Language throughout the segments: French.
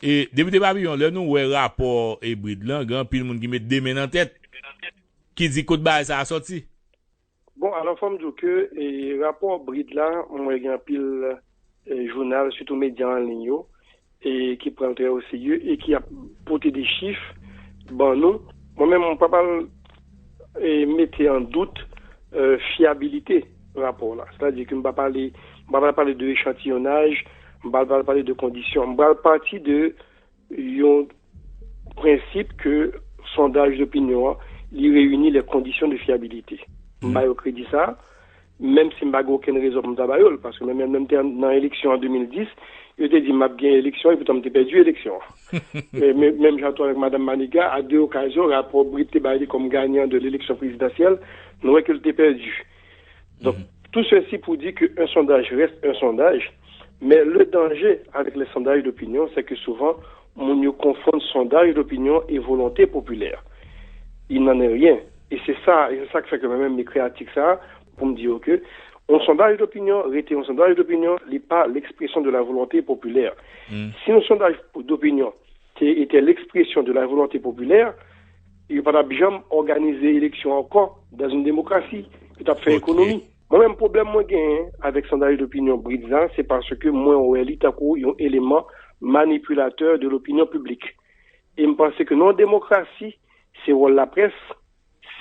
Et député Papillon, là, nous, ouais, rapport hybride, là, grand pile monde qui met des mains en tête, qui dit que ça a sorti. Bon, alors, faut me dire que, rapport bride là, moi, il y a un pile, journal, surtout médias en ligne, et qui prend très au sérieux, et qui a porté des chiffres, bon, nous, moi-même, mon papa, mettait en doute, fiabilité, rapport là. C'est-à-dire que je ne vais pas parler de échantillonnage, je ne vais pas parler de conditions, je vais partir de, un principe que, sondage d'opinion, il réunit les conditions de fiabilité. Je vais crédit ça, même si je n'ai aucune raison pour me parce que même dans l'élection en 2010, je te dit, m'a gagné l'élection et puis j'ai perdu l'élection. Même j'entends avec Mme Maniga, à deux occasions, rapport Brité comme gagnant de l'élection présidentielle, nous voyons qu'elle était perdue. Donc, tout ceci pour dire qu'un sondage reste un sondage, mais le danger avec les sondages d'opinion, c'est que souvent, on confond sondage d'opinion et volonté populaire. Il n'en est rien. Et c'est ça qui fait que même mes créatiques ça, pour me dire que un sondage d'opinion, un sondage d'opinion, n'est pas l'expression de la volonté populaire. Si un sondage d'opinion était l'expression de la volonté populaire, il n'y a pas bien organiser l'élection encore dans une démocratie, qui a fait économie. Moi-même, problème moi avec sondage d'opinion brisant, c'est parce que moi, en réalité, il y a un élément manipulateur de l'opinion publique. Et je pense que non démocratie, c'est rôle la presse,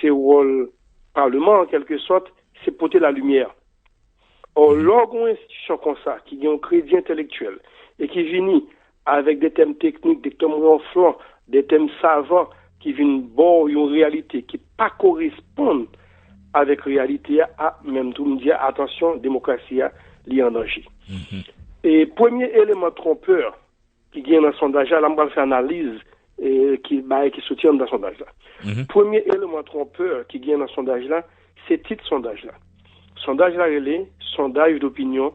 c'est rôle parlement en quelque sorte, c'est porter la lumière. Or, lorsqu'on a une institution comme ça, qui a un crédit intellectuel, et qui vient avec des thèmes techniques, des thèmes ronflants, des thèmes savants, qui viennent bon une réalité qui pas correspondent avec réalité, à même tout me dire, attention, démocratie, liée en danger. Et premier élément trompeur, qui vient dans le sondage, là, on va faire analyse, qui soutient dans le sondage là. Premier élément trompeur qui vient dans le sondage là, c'est titre sondage là. Sondage là, il est sondage d'opinion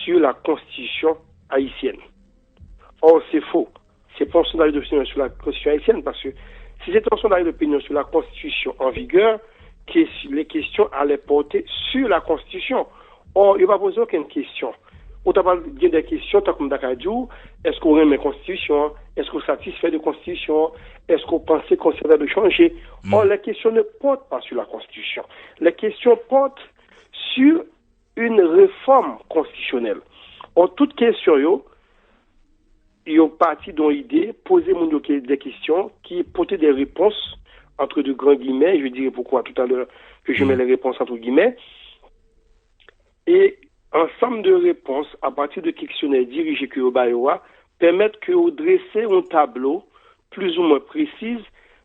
sur la constitution haïtienne. Or, c'est faux. C'est pas un sondage d'opinion sur la constitution haïtienne parce que si c'était un sondage d'opinion sur la constitution en vigueur, les questions allaient porter sur la constitution. Or, il ne va poser aucune question. On t'a parlé des questions, comme Dakadjou, est-ce qu'on aime la constitution? Est-ce qu'on satisfait de la constitution? Est-ce qu'on pensait qu'on serait de changer? Or, les questions ne portent pas sur la constitution. Les questions portent sur une réforme constitutionnelle. Or, toute question, il y a parti d'une idée, poser des questions, qui portent des réponses, entre de grands guillemets, je dirais pourquoi tout à l'heure que je mets les réponses entre guillemets, et ensemble de réponses à partir de questionnaires dirigés que au Bayoua permettent que vous dressez un tableau plus ou moins précis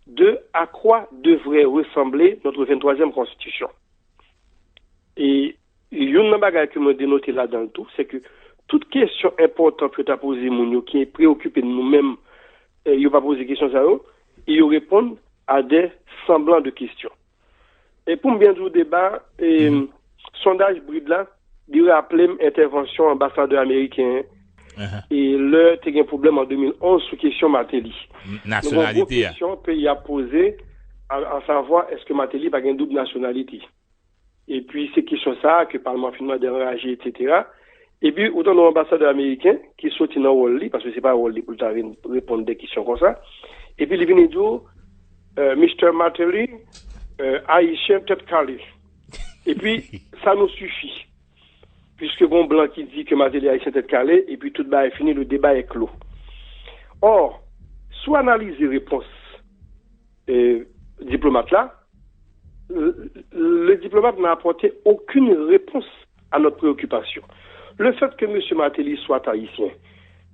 de à quoi devrait ressembler notre 23e constitution. Et une bagage que me dénoté là dans le tout, c'est que toute question importante que tu as posée, Mounio, qui est préoccupée de nous-mêmes, il va poser des questions à eux, et ils répondent à des semblants de questions. Et pour bien dire au débat, sondage bride là, il rappelait intervention ambassadeur américain, et là, il y a un problème en 2011 sur question Matéli. Nationalité. Donc, une question pays a posé à savoir est-ce que Matéli n'a pas une double nationalité. Et puis, c'est question ça, que le Parlement finalement a réagi, etc. Et puis, autant l'ambassadeur américain qui sortit dans le rôle, parce que c'est pas un rôle pour répondre des questions comme ça. Et puis, il vient dire, Mr. Matéli, haïtien tête calée. Et puis, ça nous suffit. Puisque bon blanc qui dit que Matéli haïtien tête calée, et puis tout est fini, le débat est clos. Or, soit analyser réponse diplomate là, le diplomate n'a apporté aucune réponse à notre préoccupation. Le fait que M. Matéli soit haïtien,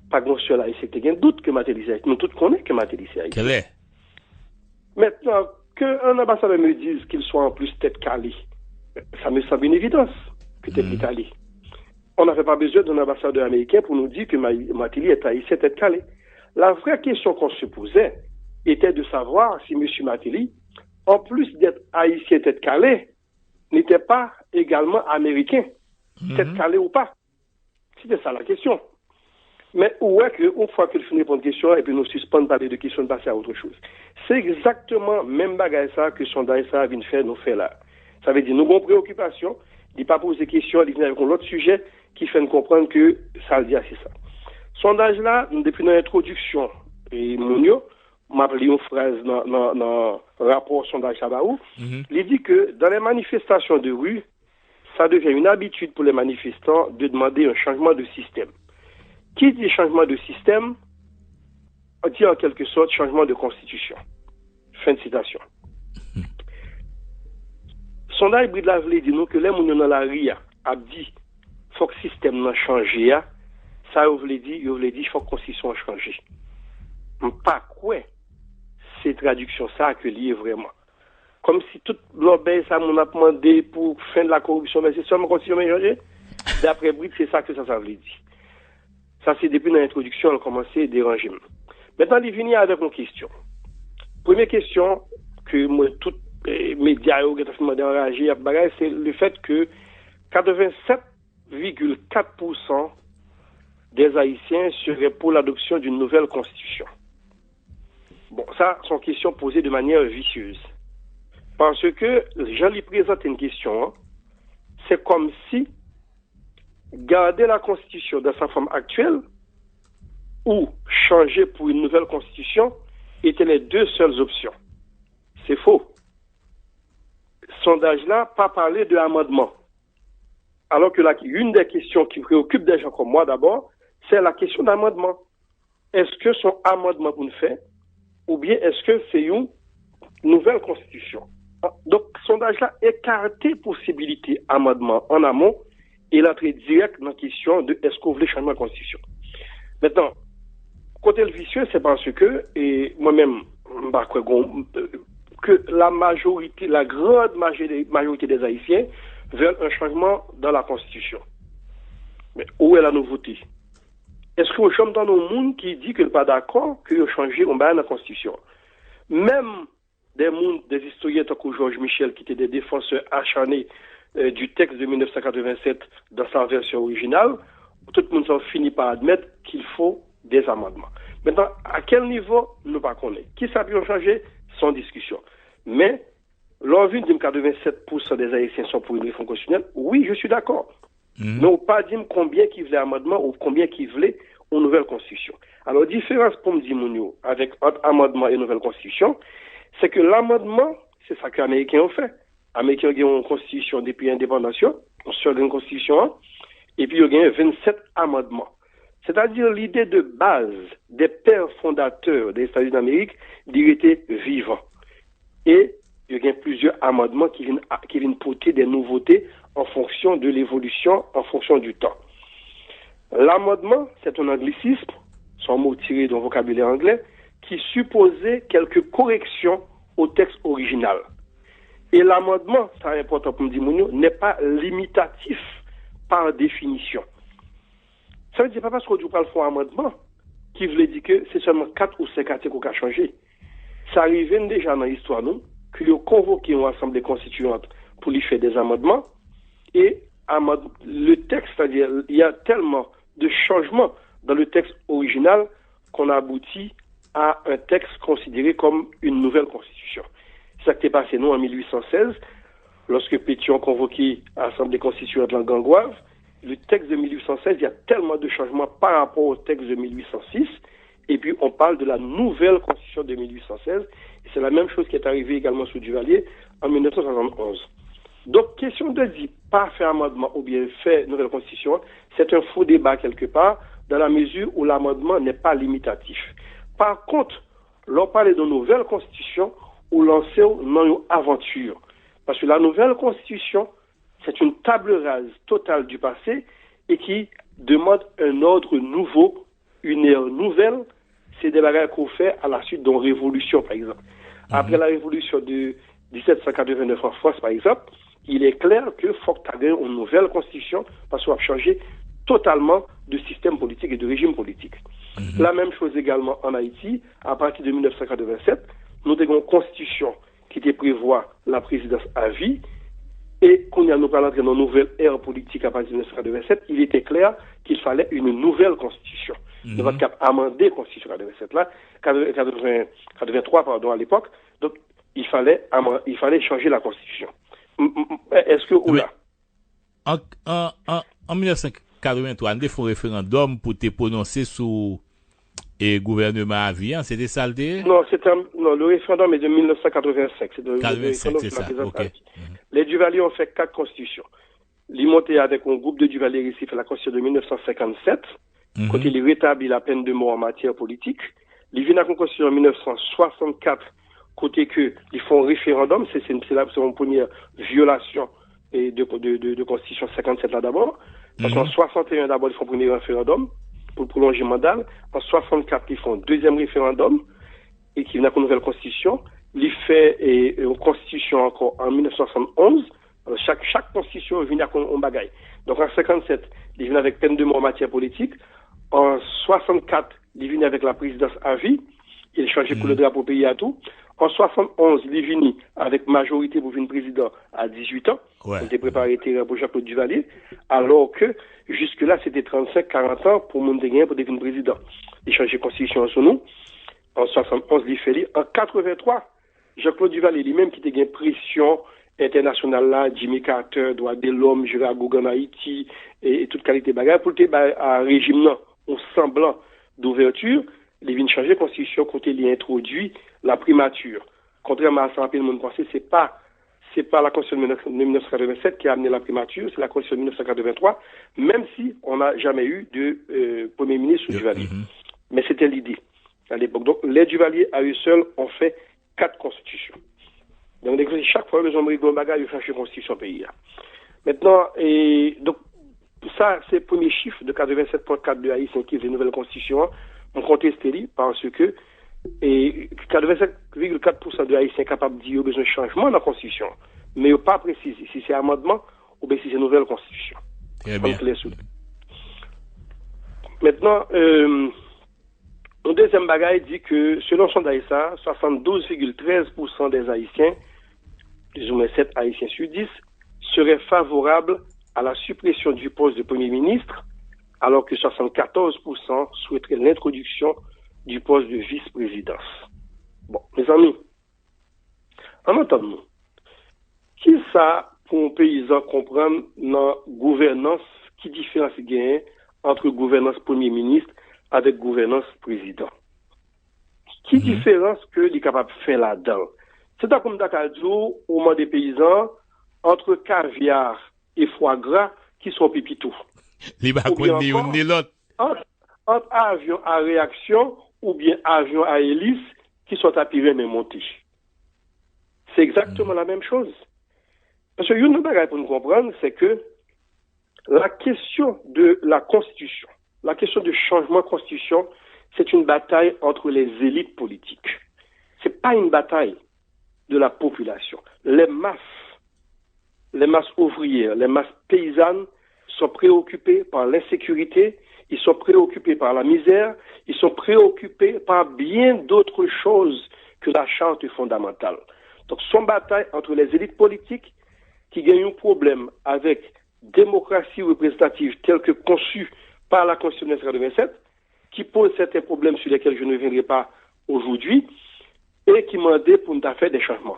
pas grand chose haïtien, il y a un doute que Matéli est haïtien. Nous tous connaissons que Matéli est haïtien. Quel est? Maintenant, qu'un ambassadeur me dise qu'il soit en plus tête calée, ça me semble une évidence que tête calée. On n'avait pas besoin d'un ambassadeur américain pour nous dire que Matéli est haïtien tête calée. La vraie question qu'on se posait était de savoir si M. Matéli, en plus d'être haïtien tête calée, n'était pas également américain, tête calée ou pas. C'était ça la question. Mais où est qu'une fois qu'il finit pour une question, et puis nous suspendons parler de questions, de passer à autre chose. C'est exactement même bagage ça que sondage ça vient faire, nous fait là. Ça veut dire, nous avons préoccupation, il ne pas poser des questions, il vient avec un autre sujet qui fait nous comprendre que ça le dit, c'est ça. Sondage là, depuis l'introduction, et Mounio, m'a appelé une phrase dans le rapport sondage Chabaou, il dit que dans les manifestations de rue, ça devient une habitude pour les manifestants de demander un changement de système. Qui dit changement de système, dit en quelque sorte changement de constitution. Fin de citation. Sondage Bridla voulait dire nous que les gens dans la RIA a dit faut que le système n'a changé. Ça voulait dire il faut que la constitution change. Pas quoi c'est traduction ça que lié vraiment. Comme si tout l'obéi ça m'on a demandé pour fin de la corruption, mais c'est seulement la constitution qui a changé. D'après Brid, c'est ça que ça voulait dire. Ça c'est depuis l'introduction, on a commencé à déranger. Maintenant, il vient avec une question. Première question que moi, tous les médias ont enragé, c'est le fait que 87,4% des Haïtiens seraient pour l'adoption d'une nouvelle constitution. Bon, ça, sont questions posées de manière vicieuse. Parce que, je lui présente une question, hein, c'est comme si garder la constitution dans sa forme actuelle ou changer pour une nouvelle constitution étaient les deux seules options. C'est faux. Sondage-là, pas parler de amendement. Alors que une des questions qui préoccupe des gens comme moi d'abord, c'est la question d'amendement. Est-ce que son amendement qu'on fait, ou bien est-ce que c'est une nouvelle constitution? Donc, sondage-là écarté possibilité amendement en amont et l'entrée directe dans la question de est-ce qu'on voulait changer la constitution. Maintenant, côté le vicieux, c'est parce que, et moi-même, que la majorité, la grande majorité des Haïtiens veulent un changement dans la Constitution. Mais où est la nouveauté? Est-ce qu'on sommes dans le monde qui dit que pas d'accord que changer la Constitution? Même des historiens comme Georges Michel, qui étaient des défenseurs acharnés du texte de 1987 dans sa version originale, tout le monde finit par admettre qu'il faut des amendements. Maintenant, à quel niveau, nous ne connaissons pas. Qui ça peut changer? Sans discussion. Mais, l'envie de dire que 87% des Haïtiens sont pour une réforme constitutionnelle, oui, je suis d'accord. Mais on ne pas dire combien qui voulait amendement ou combien qui voulait une nouvelle constitution. Alors, différence pour me dire, Mounio, avec entre amendement et nouvelle constitution, c'est que l'amendement, c'est ça que les Américains ont fait. Les Américains ont une constitution depuis l'indépendance, sur une constitution, et puis ils ont 27 amendements. C'est-à-dire l'idée de base des pères fondateurs des États-Unis d'Amérique d'y étaient vivants. Et il y a plusieurs amendements qui viennent porter des nouveautés en fonction de l'évolution, en fonction du temps. L'amendement, c'est un anglicisme, son mot tiré d'un vocabulaire anglais, qui supposait quelques corrections au texte original. Et l'amendement, c'est important pour me dire, Mounio, n'est pas limitatif par définition. Ça veut dire pas parce qu'on dit qu'on faire un amendement qui voulait dire que c'est seulement 4 ou 5 articles qu'on a changé. Ça arrivait déjà dans l'histoire, nous, qu'ils ont convoqué une assemblée constituante pour lui faire des amendements. Et le texte, c'est-à-dire, il y a tellement de changements dans le texte original qu'on a abouti à un texte considéré comme une nouvelle constitution. C'est ça qui est passé, nous, en 1816, lorsque Pétion convoqué l'Assemblée constituante en Gangoise. Le texte de 1816, il y a tellement de changements par rapport au texte de 1806, et puis on parle de la nouvelle constitution de 1816, et c'est la même chose qui est arrivée également sous Duvalier en 1971. Donc, question de dire pas faire amendement ou bien faire nouvelle constitution, c'est un faux débat quelque part, dans la mesure où l'amendement n'est pas limitatif. Par contre, l'on parle de nouvelle constitution ou lancer une aventure. Parce que la nouvelle constitution, c'est une table rase totale du passé et qui demande un ordre nouveau, une ère nouvelle. C'est des bagages qu'on fait à la suite d'une révolution, par exemple. Après la révolution de 1789 en France, par exemple, il est clair qu'il faut que tu aies une nouvelle constitution parce qu'on va changer totalement de système politique et de régime politique. La même chose également en Haïti, à partir de 1987, nous avons une constitution qui prévoit la présidence à vie. Et quand nous parlons d'une nouvelle ère politique à partir de 1987, il était clair qu'il fallait une nouvelle constitution. Nous avons amendé la constitution 87 là, 83 pardon à l'époque. Donc il fallait changer la constitution. Est-ce que oui. En 83, on a fait un référendum pour te prononcer sous le gouvernement à vie, c'était ça le dé? Non, le référendum est de 1985. C'est le 85, c'est ça. OK. Les Duvalier ont fait 4 constitutions. Ils montaient avec un groupe de Duvalier ici, fait la constitution de 1957, quand il rétablit la peine de mort en matière politique. Ils viennent à la constitution en 1964, côté que ils font un référendum, c'est une première violation de constitution 57 là d'abord. Parce qu'en 61 d'abord, ils font un premier référendum pour prolonger le mandat. En 64, ils font un deuxième référendum et qui vient avec une nouvelle constitution. Ils font une constitution encore en 1971. Chaque constitution vient avec un bagaille. Donc en 57, ils viennent avec peine de mort en matière politique. En 64, ils viennent avec la présidence à vie. Ils changent pour le drapeau pays à tout. En 71, ils viennent avec majorité pour venir président à 18 ans. Ouais. Ils étaient préparés pour Jean-Claude Duvalier. Alors que jusque-là, c'était 35-40 ans pour Mondeguen pour devenir président. Ils changent de constitution sur nous. En 71, ils fait en 83, Jean-Claude Duvalier lui-même qui était une pression internationale là, Jimmy Carter, droit de l'homme, Gérard Gougon Haïti et toute qualité bagarre pour un régime non, on semblant d'ouverture, il vient changer la constitution quand il y a introduit la primature. Contrairement à ça, le monde pensait c'est pas la constitution de 1987 qui a amené la primature, c'est la constitution de 1983, même si on n'a jamais eu de premier ministre sous Duvalier. Mais c'était l'idée à l'époque. Donc les Duvalier à eux seuls ont fait 4 constitutions. Donc chaque fois les hommes rigolent bagarre, ils cherchent une constitution pays. Maintenant, donc ça c'est le premier chiffre de 87.4 de Haïtiens qui est une nouvelle constitution. On conteste parce que 87,4% de Haïtiens capables de dire qu'ils ont besoin de changement dans la constitution, mais ils n'ont pas précisé si c'est amendement ou bien si c'est une nouvelle constitution. Très bien. Maintenant, le deuxième bagaille dit que selon son DAISA, 72,13% des Haïtiens, plus ou moins 7 Haïtiens sur 10, seraient favorables à la suppression du poste de Premier ministre, alors que 74% souhaiteraient l'introduction du poste de vice-présidence. Bon, mes amis, en entendant-nous, qui ça pour un paysan comprendre dans gouvernance, qui différence gagne entre gouvernance Premier ministre avec gouvernance président? Qui différence que les capables de faire là-dedans? C'est comme Dakadjo, au moment des paysans, entre caviar et foie gras, qui sont pipitou. Entre avion à réaction ou bien avion à hélice qui sont à pyrène et montés. C'est exactement la même chose. Parce que une chose pour nous comprendre, c'est que la question de la constitution, la question du changement de constitution, c'est une bataille entre les élites politiques. C'est pas une bataille de la population. Les masses ouvrières, les masses paysannes sont préoccupées par l'insécurité, ils sont préoccupés par la misère, ils sont préoccupés par bien d'autres choses que la charte fondamentale. Donc, c'est une bataille entre les élites politiques qui gagnent un problème avec démocratie représentative telle que conçue par la Constitution de 1987, qui pose certains problèmes sur lesquels je ne reviendrai pas aujourd'hui, et qui m'a dit pour nous faire des changements.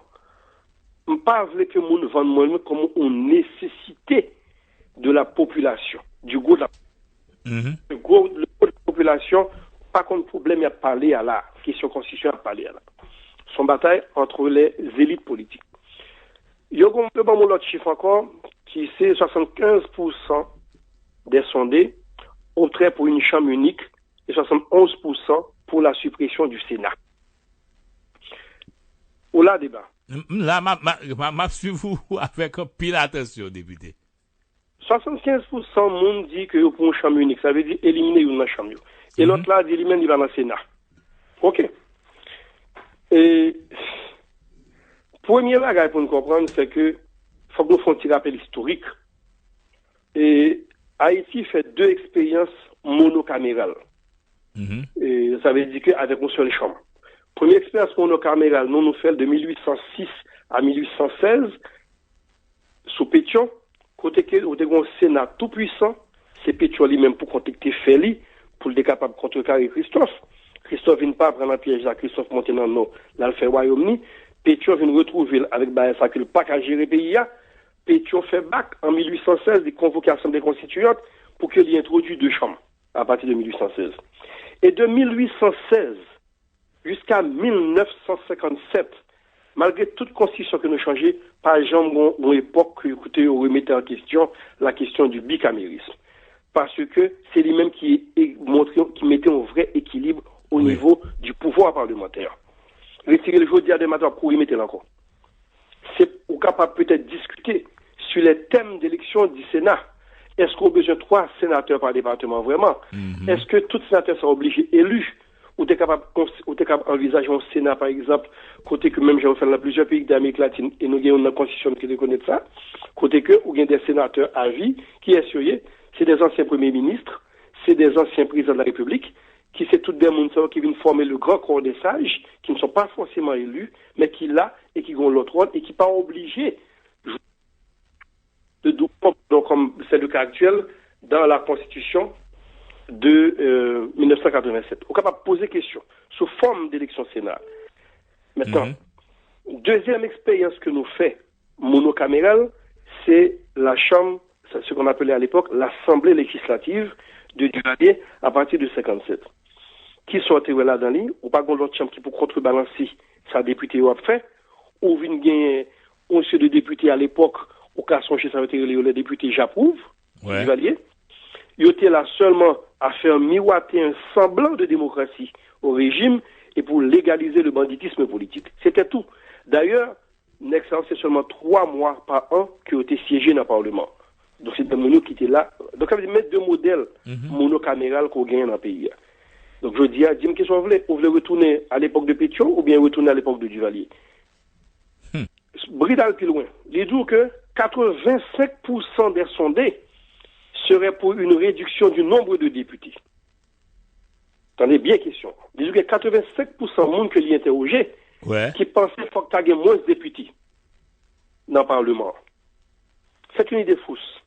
Je ne veux pas que nous vendons comme une nécessité de la population, du goût de la Le gros de la population, pas comme problème, il y a parlé à la question constitution à parler à la. Son bataille entre les élites politiques. Il y a un autre chiffre encore, qui c'est 75% des sondés opteraient pour une chambre unique et 71% pour la suppression du Sénat. Ou là, débat. Là, ma suivi avec un pile attention, député. 75% de monde dit que pour une chambre unique, ça veut dire éliminer une chambre. Et l'autre là dit lui-même il va dans le Sénat. OK. Et premier bagage pour nous comprendre, c'est que faut que nous fassions un petit rappel historique. Et Haïti fait 2 expériences monocamérales. Et ça veut dire qu'avec une seule chambre. Première expérience monocamérale, nous fait de 1806 à 1816 sous Pétion. Côté que nous avons un Sénat tout puissant, c'est Pétion lui-même pour contacter Feli, pour être capable de contrecarrer Christophe. Christophe vient pas prendre un piège à Christophe monter dans nous, là le fait Royaume-Uni. Pétion vient retrouver avec Baessa que le pas qu'à gérer pays. Pétion fait bac en 1816 des convocations des constituantes pour qu'il y ait introduit 2 chambres à partir de 1816. Et de 1816 jusqu'à 1957, malgré toute constitution que nous changeons, par exemple, à l'époque, écoutez, on remettait en question la question du bicamérisme. Parce que c'est lui-même qui mettait un vrai équilibre au niveau du pouvoir parlementaire. Retirer le jour de matin pour y mettre encore. C'est capable peut-être discuter sur les thèmes d'élection du Sénat. Est-ce qu'on a besoin de 3 sénateurs par département vraiment? Est-ce que tous les sénateurs sont obligés élus? Ou t'es capable d'envisager un Sénat, par exemple, côté que même j'ai fait dans plusieurs pays d'Amérique latine, et nous avons une constitution qui reconnaît ça, côté que, ou bien des sénateurs à vie, qui est sérieux, c'est des anciens premiers ministres, c'est des anciens présidents de la République, qui c'est toutes des gens qui viennent former le grand corps des sages, qui ne sont pas forcément élus, mais qui là, et qui ont l'autre rôle, et qui ne sont pas obligés de donc, comme c'est le cas actuel, dans la Constitution de 1987. On est capable de poser question sous forme d'élection Sénat. Maintenant, deuxième expérience que nous fait monocamérale, c'est la Chambre, ce qu'on appelait à l'époque l'Assemblée législative de Duvalier à partir de 57. Qui sortait là dans l'île, ou pas l'autre chambre qui peut contrebalancer sa députée ou fait, ou vient gagner un seul de députés à l'époque, au cas où ça été les députés j'approuve, Duvalier. Il était là seulement à faire miroiter un semblant de démocratie au régime et pour légaliser le banditisme politique. C'était tout. D'ailleurs, Nexan, c'est seulement 3 mois par an qui ont été siégés dans le Parlement. Donc, c'est des monos qui étaient là. Donc, ça veut dire mettre 2 modèles monocamérales qu'on gagne dans le pays. Donc, je dis, dis-moi qu'est-ce qu'on voulait? On voulait retourner à l'époque de Pétion ou bien retourner à l'époque de Duvalier? Bridal plus loin. Il dit que 85% des sondés serait pour une réduction du nombre de députés. Attendez bien question. Disons que 85% de monde que l'y interrogé qui pensaient qu'il faut que tu aies moins de députés dans le Parlement. C'est une idée fausse.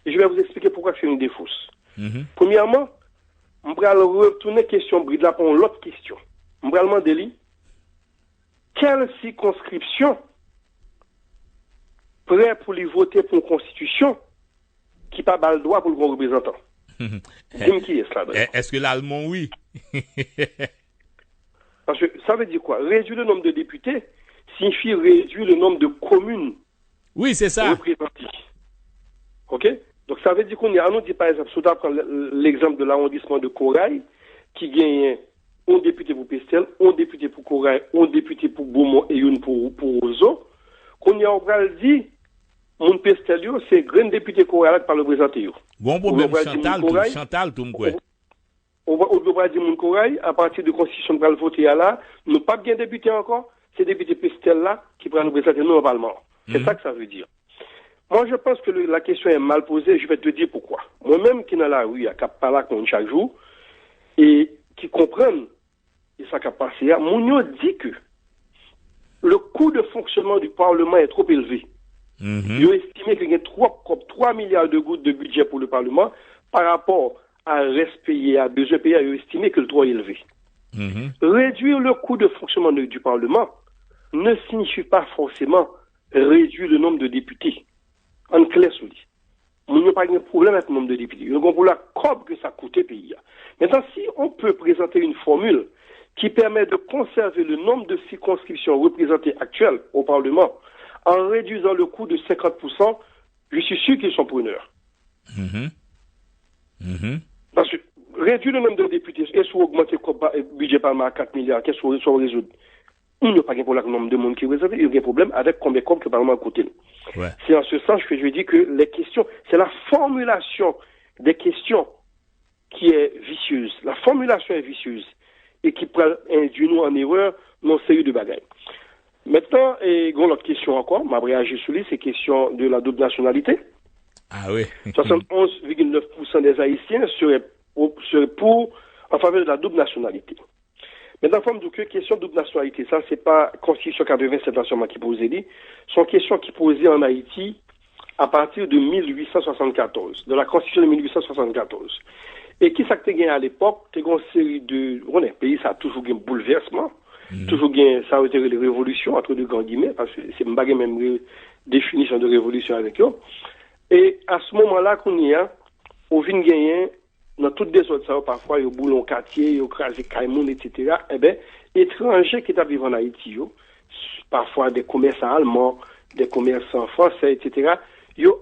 Et je vais vous expliquer pourquoi c'est une idée fausse. Premièrement, on va retourner question Bridla pour l'autre question. On va demander quelle circonscription prêt pour lui voter pour une constitution qui n'a pas le droit pour le grand représentant. Dis-moi qui est cela. Est-ce que l'allemand, oui? Parce que ça veut dire quoi? Réduire le nombre de députés signifie réduire le nombre de communes. Oui, c'est ça. Représentées. OK? Donc ça veut dire qu'on y a, on dit par exemple, si on prend l'exemple de l'arrondissement de Corail, qui gagne un député pour Pestel, un député pour Corail, un député pour Beaumont et une pour Ozo, qu'on y a, on va dire, mon Pestelio, c'est grand député Corail par le présenté. Bon problème, Chantal, tout quoi. On va dire mon Corail, à partir de la constitution de le voter là, nous pas bien député encore, c'est député Pestel là qui prend le présenté nous au Parlement. C'est ça que ça veut dire. Moi, je pense que la question est mal posée, je vais te dire pourquoi. Moi-même qui est dans la rue, à Cap-Pala chaque jour, et qui comprennent, et ça qu'a passé, Mounio dit que le coût de fonctionnement du Parlement est trop élevé. Ils ont estimé qu'il y a 3 milliards de gouttes de budget pour le Parlement par rapport à reste payé, à besoin payé, ils ont estimé que le droit est élevé. Réduire le coût de fonctionnement du Parlement ne signifie pas forcément réduire le nombre de députés. En clair, sur dit. Il n'y a pas de problème avec le nombre de députés. Il y a un problème comme que ça coûte pays. Maintenant, si on peut présenter une formule qui permet de conserver le nombre de circonscriptions représentées actuelles au Parlement en réduisant le coût de 50%, je suis sûr qu'ils sont preneurs. Parce que réduire le nombre de députés, est-ce qu'on augmente le budget par à 4 milliards, qu'est-ce qu'on résout? Il n'y a pas de problème avec le nombre de monde qui est réservé, il y a un problème avec combien que le Parlement a coûté. C'est en ce sens que je dis que les questions, c'est la formulation des questions qui est vicieuse. La formulation est vicieuse et qui peut induire nous en erreur dans série de bagailles. Maintenant, et l'autre question encore, m'a réagi sur lui, c'est question de la double nationalité. Ah oui. 71,9% des Haïtiens seraient pour en faveur de la double nationalité. Maintenant, forme de question de double nationalité, ça, c'est pas Constitution 87 nationale qui posait dit, sont questions qui posaient en Haïti à partir de 1874, de la Constitution de 1874. Et qui ça que gagné à l'époque, t'es une série de, on est pays, ça a toujours gagné bouleversement, toujours gagné, ça a été les révolutions, entre deux grands guillemets, parce que c'est pas même définition de révolution avec eux. Et à ce moment-là, qu'on y a, au vin gagné dans toutes des autres ça parfois yo boulon quartier yo crasé caïmoun etc. Eh ben étrangers qui vivent en Haïti yo parfois des commerçants allemands des commerçants français etc. yo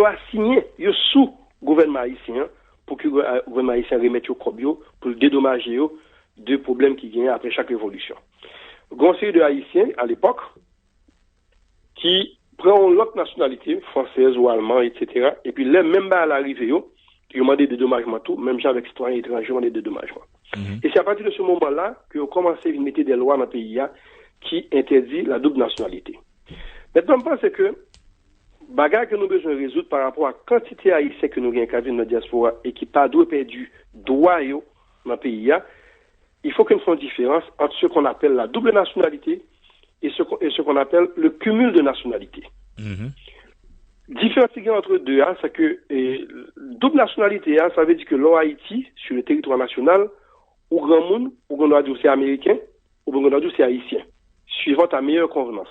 assigné yo sous gouvernement haïtien pour que le gouvernement haïtien remette au cobio pour dédommager yo de problèmes qui gagnent après chaque révolution. Conseil de haïtiens à l'époque qui prend l'autre nationalité française ou allemande etc. et puis les même à l'arrivée yo qui ont demandé des dédommagements tout, même gens avec citoyens étrangers ont des dédommagements. Et c'est à partir de ce moment-là que ont commencé à mettre des lois dans le pays qui interdit la double nationalité. Maintenant, je pense que bagarre que nous avons besoin de résoudre par rapport à la quantité haïtienne que nous avons dans la diaspora et qui pas doit perdu droit dans le pays, il faut qu'il y ait une différence entre ce qu'on appelle la double nationalité et ce qu'on appelle le cumul de nationalité. Différence entre deux, c'est que double nationalité, ça veut dire que l'on Haïti, sur le territoire national, ou grand monde, ou on doit dire c'est américain, ou on doit dire c'est haïtien, suivant ta meilleure convenance.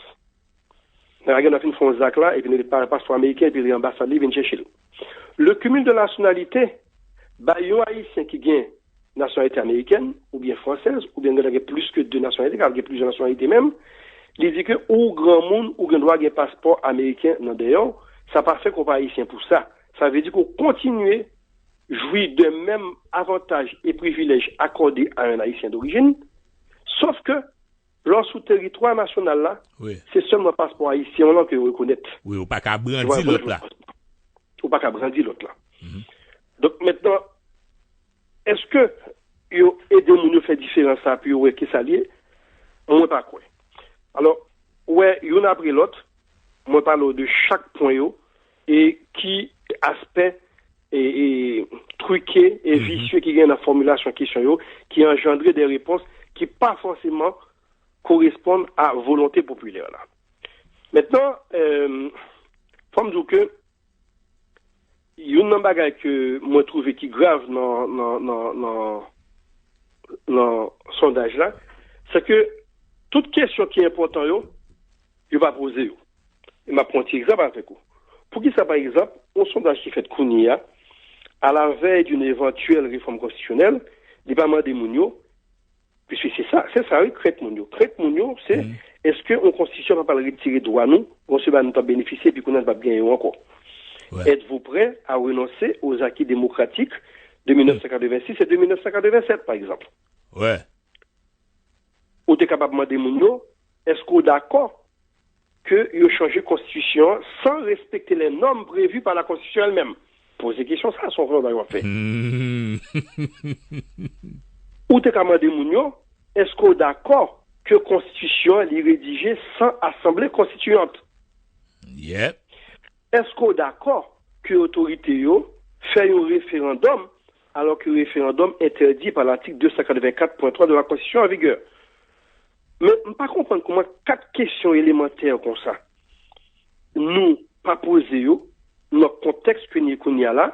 On a fait une fonds là, et puis le passeport américain, et puis l'ambassade, il vient chercher. Le cumul de nationalité, bah, il y a un haïtien qui gagne nationalité américaine, ou bien française, ou bien il y a plus que deux nationalités, car il y a plusieurs nationalités même. Il dit que, ou grand monde, ou on doit avoir un passeport américain, non d'ailleurs, ça pas fait qu'on pas haïtien pour ça. Ça veut dire qu'on continue jouir de même avantages et privilèges accordés à un haïtien d'origine, sauf que, lorsque le territoire national là, oui, c'est seulement le passeport haïtien là que vous reconnaissez. Oui, ou pas qu'à brandir l'autre là. Ou pas qu'à brandir l'autre là. Donc maintenant, est-ce que yo aidé moun fait différence ça puis ouais qui s'allier? On pas quoi. Alors, ouais, yon après l'autre, moi parle de chaque point yo et qui aspect et truqué et vicieux qui gagne dans la formulation question yo qui engendre des réponses qui pas forcément correspondent à volonté populaire là. Maintenant, faut me dire que il y a une bagage que moi trouve qui grave dans sondage là, c'est que toute question qui est importante yo, il va poser yo. Il m'a pris un petit exemple avec vous. Pour qui ça par exemple, un sondage qui fait Kounia à la veille d'une éventuelle réforme constitutionnelle, il va demander Mounio, puisque c'est ça, oui, crête Mounio. Crête Mounio, c'est est-ce qu'on constitution va pas le retirer droit nous, on se va nous pas bénéficier puis qu'on n'a pas bien encore. Ouais. Êtes-vous prêt à renoncer aux acquis démocratiques de 1986 et de 1987 par exemple? Ouais. Ou t'es capable de demander Mounio, est-ce qu'on est d'accord que il a changé la constitution sans respecter les normes prévues par la constitution elle-même? Posez question ça, son frère d'avoir fait. Ou t'es capable de demander est-ce qu'on est d'accord que la constitution est rédigée sans assemblée constituante? Yep. Est-ce qu'on est d'accord que l'autorité fait un référendum alors que le référendum est interdit par l'article 284.3 de la Constitution en vigueur? Mais je ne peux pas comprendre comment 4 questions élémentaires comme ça, nous, pas poser dans le contexte que nous y a là,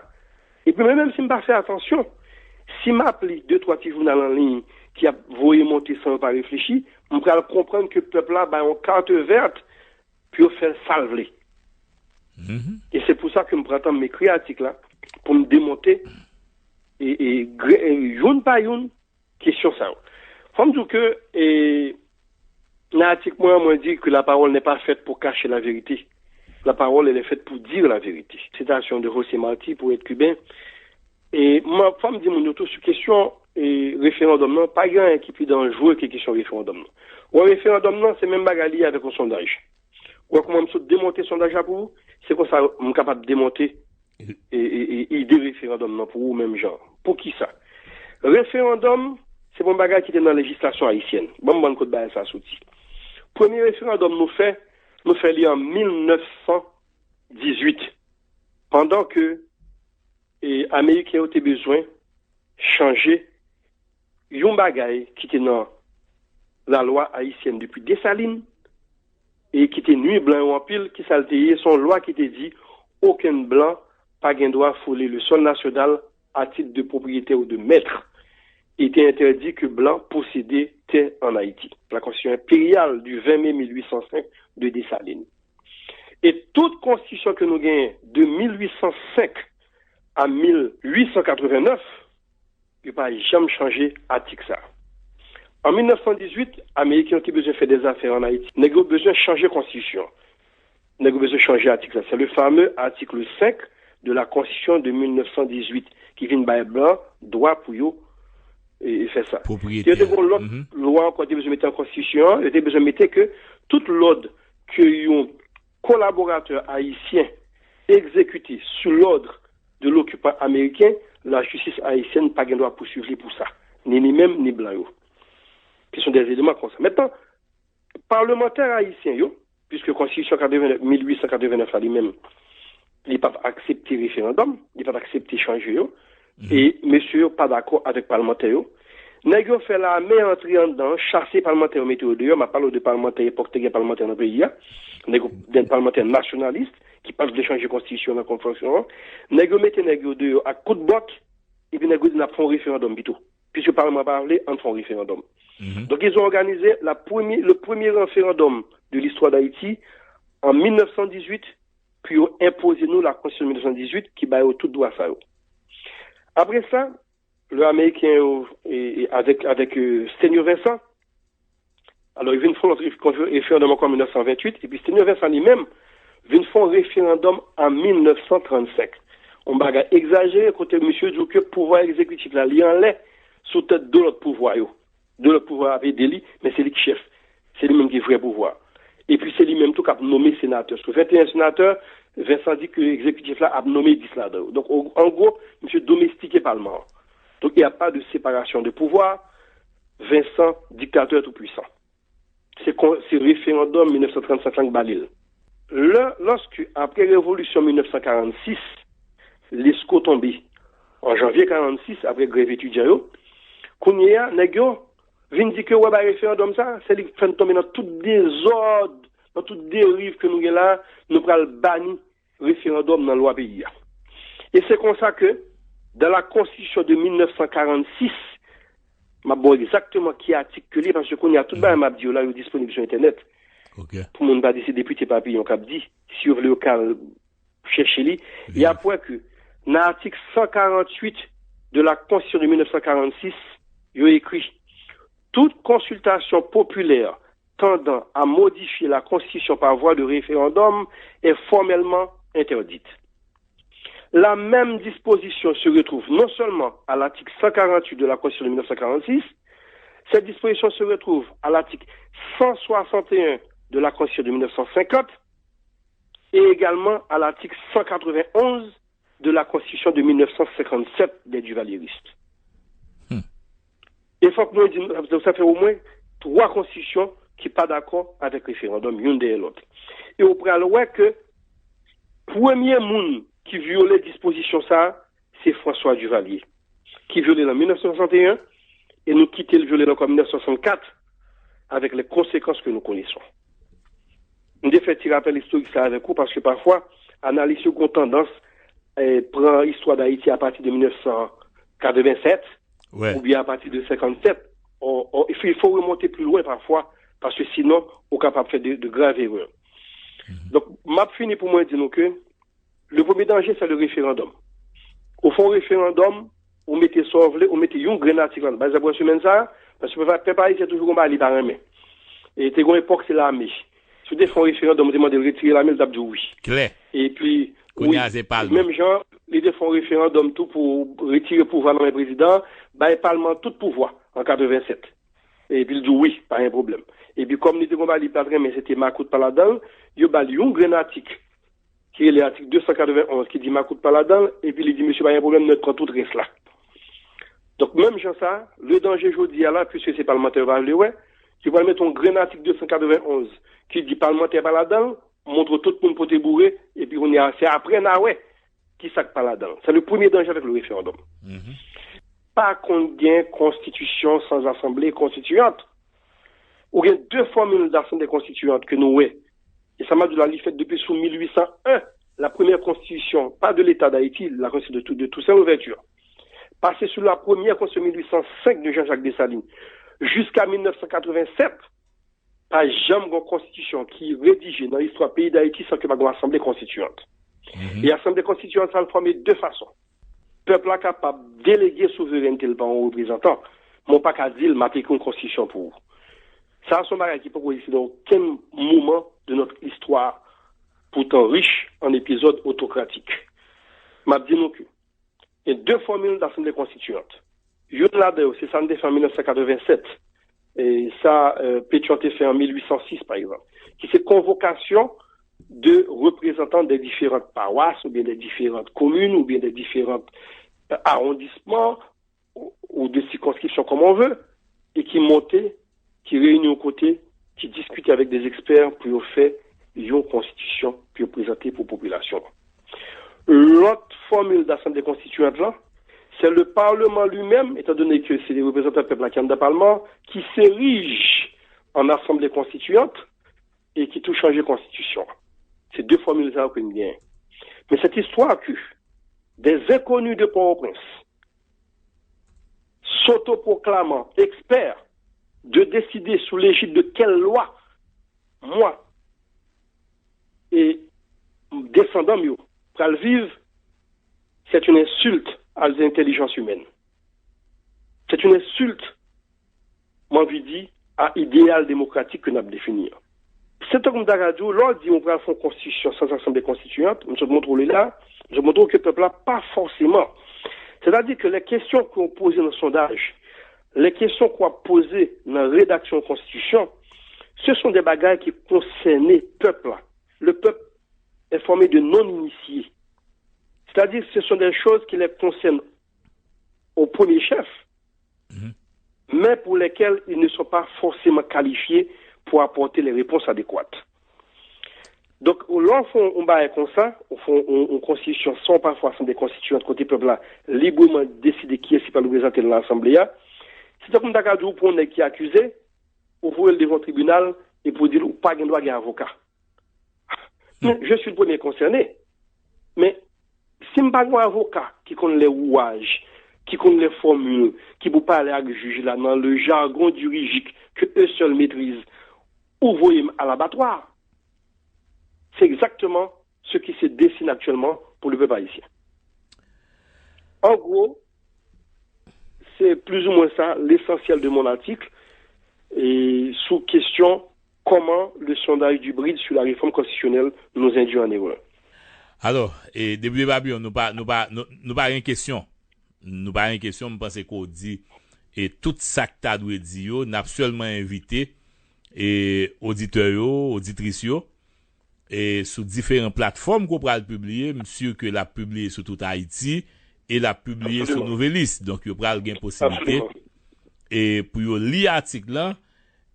et puis même si je ne pas faire attention, si je m'applique 2-3 petits journaux en ligne qui a voyé monter sans pas réfléchir, je peux comprendre que le peuple là, a une carte verte, puis on fait salver. Et c'est pour ça que je prends mes créatiques là, pour me démonter, et une par une, question ça. Faut me dire que, l'article, moi, dit que la parole n'est pas faite pour cacher la vérité. La parole, elle est faite pour dire la vérité. Citation de José Martí pour être cubain. Et moi, faut me dire, mon auto, sur question, référendum, non, pas grand qui peut dans jouer que question référendum, non. Ou référendum, non, c'est même bagali avec un sondage. Ou comment je démonter sondage là pour vous? C'est comme ça, je suis capable de démonter et idée référendum, non, pour vous, même genre. Pour qui ça? Référendum, c'est mon bagage qui était dans la législation haïtienne. Bon code bail ça sorti. Premier référendum nous fait en 1918. Pendant que les Américains ont besoin de changer un bagage qui était dans la loi haïtienne depuis Dessalines et qui était nuit blanc ou en pile qui s'altérait son loi qui était dit aucun blanc pas gain droit fouler le sol national à titre de propriétaire ou de maître. Il était interdit que blanc possédait terre en Haïti. La constitution impériale du 20 mai 1805 de Dessalines. Et toute constitution que nous gagnons de 1805 à 1889, il n'a pas jamais changé l'article ça. En 1918, Américains ont besoin de faire des affaires en Haïti. Ils ont besoin de changer la Constitution. Ils ont besoin de changer l'article ça. C'est le fameux article 5 de la Constitution de 1918 qui vient de blanc, droit pour eux et faire ça. Il y a l'autre loi encore besoin de mettre en Constitution. Il y a besoin de mettre que toute l'ordre que un collaborateur haïtien exécuté sous l'ordre de l'occupant américain, la justice haïtienne n'a pas le droit de poursuivre pour ça. Ni même, ni blanc. Qui sont des éléments comme ça. Maintenant, parlementaires haïtiens, puisque la Constitution 1889 lui-même, il n'a pas accepté le référendum, il n'a pas accepté changer, et monsieur pas d'accord avec les parlementaires. Nous fait la main entrer en dedans, chasser les parlementaires météo dehors, je parle de parlementaires portugais, parlementaires dans le pays, des parlementaires nationalistes qui parlent de changer la Constitution dans la Convention. Nous mettons les dehors à coup de boc, et puis nous font un référendum, puisque le Parlement a parlé, on fait un référendum. Donc, ils ont organisé le premier référendum de l'histoire d'Haïti en 1918, puis ils ont imposé nous la Constitution de 1918 qui bat tout droit ça. Après ça, le Américain avec Sténio Vincent, alors ils viennent faire un référendum en 1928, et puis Sténio Vincent lui-même vient faire un référendum en 1935. On va exagérer côté monsieur dit que le pouvoir exécutif là, il en l'est sous tête de l'autre pouvoir. De l'autre pouvoir avec délit, mais c'est lui qui chef. C'est lui-même qui est vrai pouvoir. Et puis c'est lui-même tout qui a nommé sénateur. Sur 21 sénateurs, Vincent dit que l'exécutif là a nommé 10 là-dedans. Donc en gros, monsieur domestiqué Parlement. Donc il n'y a pas de séparation de pouvoir. Vincent, dictateur tout puissant. C'est référendum 1935 Balil. Lorsque, après révolution 1946, les SCO tombés en janvier 46, après grève étudiante, Kounia, Negyo, vient dire que le référendum, ça, c'est lui qui fait tomber dans tout désordre, dans toute dérive que nous avons là, nous prenons banni référendum dans la loi pays. Et c'est comme ça que, dans la Constitution de 1946, je sais exactement qui est articulé, parce qu'on y a tout le monde qui est disponible sur Internet. Okay. Pour le monde va décider député papier, on a dit, sur le local, chercher lui. Il y a point que, dans l'article 148 de la Constitution de 1946, il y a écrit toute consultation populaire tendant à modifier la Constitution par voie de référendum est formellement interdite. La même disposition se retrouve non seulement à l'article 148 de la Constitution de 1946, cette disposition se retrouve à l'article 161 de la Constitution de 1950 et également à l'article 191 de la Constitution de 1957 des Duvaliéristes. Il faut que nous disions, ça fait au moins 3 constitutions qui ne sont pas d'accord avec le référendum, l'une et l'autre. Et au préalable, que premier monde qui violait disposition ça, c'est François Duvalier, qui violait en 1961 et nous quittait le violer en 1964 avec les conséquences que nous connaissons. Nous devons faire un rappel historique ça avec vous parce que parfois, analyse ont tendance prend l'histoire d'Haïti à partir de 1987 ou bien à partir de 1957. Il faut remonter plus loin parfois parce que sinon, on est capable de faire de graves erreurs. Donc, m'a fini pour moi dire que le premier danger, c'est le référendum. Au fond, référendum, on mettait sauvé, on mettait une grenade sur la base semaine ça, parce que le peuple haïtien c'est toujours comme aller par un main. Et c'est une époque, c'est l'armée. Si vous font référendum, on demande de retirer l'armée, vous avez dit oui. Claire. Et puis, oui, même genre, les deux font référendum tout pour retirer le pouvoir dans le président, le Parlement tout pouvoir en 87. Et puis il dit oui, pas un problème. Et puis comme nous disons pas mais c'était Makout Paladin, il y a une grenade qui est l'article 291 qui dit Makout Paladin, et puis il dit monsieur, pas un problème, notre prend tout le reste là. Donc même genre ça, le danger aujourd'hui là, puisque c'est parlementaire va le ouais, tu vas mettre un grenade article 291 qui dit parlementaire Paladin, montre tout le monde pour te bourrer, et puis on y a, c'est après Naoué qui sac Paladin. C'est le premier danger avec le référendum. Pas qu'on gagne constitution sans assemblée constituante. Ou bien 2 formules d'assemblée constituante que nous avons. Et ça m'a dit la fait depuis sous 1801, la première constitution, pas de l'État d'Haïti, la constitution de Toussaint Louverture. Passé sous la première constitution 1805 de Jean-Jacques Dessalines, jusqu'à 1987, pas jamais une constitution qui est rédigée dans l'histoire pays d'Haïti sans que pas une assemblée constituante. Et l'assemblée constituante, ça le forme de 2 façons. peuple est capable de déléguer souveraineté par un représentant, mon pas qu'à dire, m'applique une constitution pour vous. Ça, c'est un bagage qui peut pas exister dans aucun moment de notre histoire, pourtant riche en épisodes autocratiques. M'a dit non que. Il y a deux formules d'assemblée constituante. Une là-dedans, c'est ça en 1987. Et ça, Pétion fait en 1806, par exemple. Qui c'est convocation de représentants des différentes paroisses, ou bien des différentes communes, ou bien des différents arrondissements, ou de circonscriptions comme on veut, et qui montaient, qui réunit aux côtés, qui discute avec des experts pour faire une constitution pour présenter pour la population. L'autre formule d'assemblée constituante là, c'est le Parlement lui-même, étant donné que c'est les représentants du peuple qui sont dans le Parlement, qui s'érige en assemblée constituante et qui tout change la constitution. C'est deux formules là qu'on gagne. Mais cette histoire que des inconnus de Port-au-Prince s'autoproclamant experts de décider sous l'égide de quelle loi, moi, et descendant mieux, pour le vivre, c'est une insulte à l'intelligence humaine. C'est une insulte, moi, je dis, à l'idéal démocratique que nous avons défini. C'est comme dans la radio, l'on dit on prend une constitution sans assemblée constituante, je montre là, je montre que le peuple n'a pas forcément. C'est-à-dire que les questions qu'on pose dans le sondage, les questions qu'on a posées dans la rédaction de la Constitution, ce sont des bagages qui concernent le peuple. Le peuple est formé de non-initiés. C'est-à-dire que ce sont des choses qui les concernent au premier chef, mais pour lesquelles ils ne sont pas forcément qualifiés pour apporter les réponses adéquates. Donc, là, on va comme ça, on constitution sans parfois des constituants de côté peuple là, librement décider qui est si pas le représenter dans l'Assemblée. C'est comme d'accord pour on est qui est accusé, vous voyez le devant le tribunal et pour dire ou pas qu'il doit avoir un avocat. Je suis le premier concerné. Mais si je n'ai pas un avocat qui connaît les rouages, qui connaît les formules, qui peut parler avec le juge là, dans le jargon juridique que eux seuls maîtrisent, ou voyez à l'abattoir. C'est exactement ce qui se dessine actuellement pour le peuple haïtien. En gros, c'est plus ou moins ça l'essentiel de mon article, et sous question comment le sondage du BRID sur la réforme constitutionnelle nous induit en erreur. Alors, et début de nous pas une question. Nous pas une question, je pense qu'on dit et tout ça que t'as dû dire, n'a seulement invité et auditeurs, auditrices et sur différentes plateformes qu'on pourra le publier, monsieur que l'a publié sur tout Haïti et l'a publié sur Nouvelliste. Donc il pourra une possibilité. Absolument. Et pour lire l'article là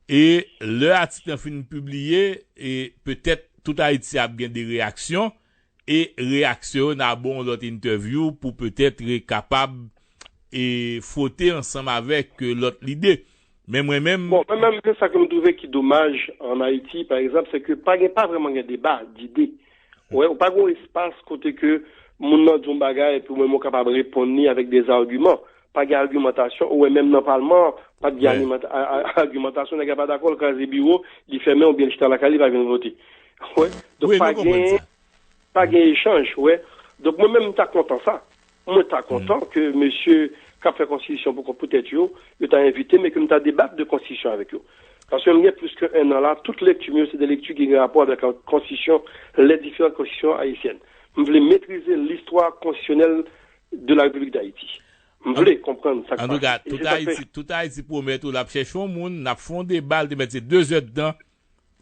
et le article a fini publié et peut-être tout Haïti a bien des réactions et réaction à bon l'autre interview pour peut-être être capable et fauter ensemble avec l'autre idée. Mais moi-même. Bon, même ça que je trouve qui est dommage en Haïti, par exemple, c'est que pas vraiment un débat d'idées. Ouais, ou pas un espace côté que mon nom d'un bagage et puis moi capable de répondre avec des arguments. Pas d'argumentation, ou même dans le Parlement, pas d'argumentation, n'est pas d'accord, quand les bureaux, ils ferment ou bien jeter à la calibre, ils viennent voter. Ouais. Donc, oui, pas d'échange, ouais. Donc, moi-même, je suis content ça. Moi, je suis content que monsieur, qui a fait constitution pour peut-être yo, il t'a invité, mais que nous t'a débattre de constitution avec eux. Parce qu'il y a plus qu'un an là, toutes les lectures, c'est des lectures qui ont rapport avec la constitution, les différentes constitutions haïtiennes. Je voulais maîtriser l'histoire constitutionnelle de la République d'Haïti. Je voulais comprendre ça. En tout cas, tout Haïti pour mettre la chercher au monde, n'a fondé balle de mettre 2 heures dedans,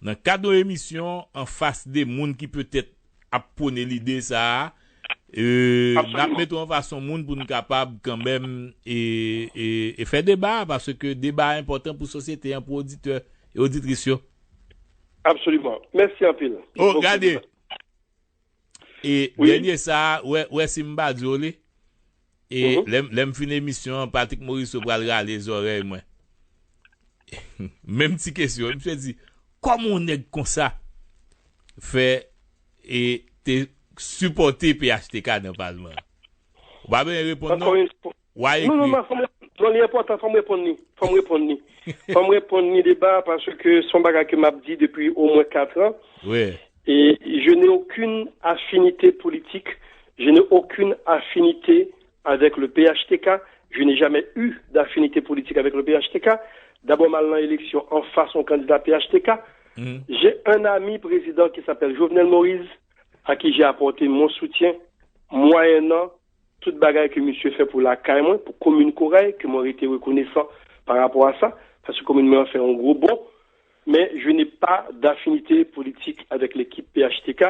dans le cadre de l'émission, en face des monde qui peut-être apprendre l'idée ça, n'a mettre en façon monde pour nous capable quand même et faire débat parce que débat est important pour la société, pour auditeurs et auditrices. Absolument. Merci un peu. Oh, regardez. Et oui. Dernier ça, ouais Simba Diolé. Et l'aime fin émission, Patrick Maurice pral les oreilles moi. Même petite question, je me suis dit comment on est comme ça fait et te supporter PHTK dans le Parlement. On va bien répondre non. Non, faut me répondre ni débat parce que son bagage que m'a dit depuis au moins 4 ans. Oui. Et je n'ai aucune affinité politique, je n'ai aucune affinité avec le PHTK. Je n'ai jamais eu d'affinité politique avec le PHTK. D'abord, mal dans l'élection, en face, au candidat PHTK. J'ai un ami président qui s'appelle Jovenel Moïse, à qui j'ai apporté mon soutien, moyennant toute bagaille que monsieur fait pour la CAIM, pour Commune Corail, que moi été reconnaissant par rapport à ça, parce que Commune m'a fait un gros bon. Mais je n'ai pas d'affinité politique avec l'équipe PHTK.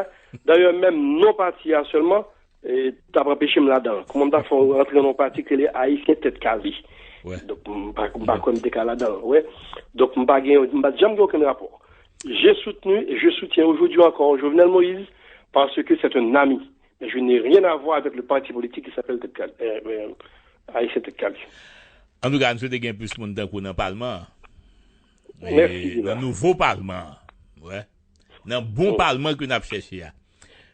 D'ailleurs, même non parti seulement, t'as pas empêché me là-dedans. Comment t'as fait rentrer dans un parti que les Haïtiens tête calée. Ouais. Donc, pas comme des cas là-dedans, ouais. Donc, jamais jamais aucun rapport. J'ai soutenu et je soutiens aujourd'hui encore Jovenel Moïse parce que c'est un ami. Mais je n'ai rien à voir avec le parti politique qui s'appelle Haïtien tête calée. En tout cas, nous souhaitons gagner plus de monde dans le Parlement. Merci. Dans le nouveau Parlement. Ouais. Dans le bon Parlement que nous avons cherché.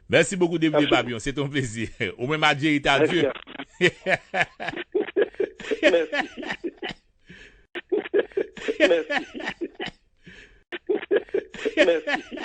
Merci beaucoup, David Papion. C'est ton plaisir. Au même adieu, à Dieu. Merci. Merci. Merci.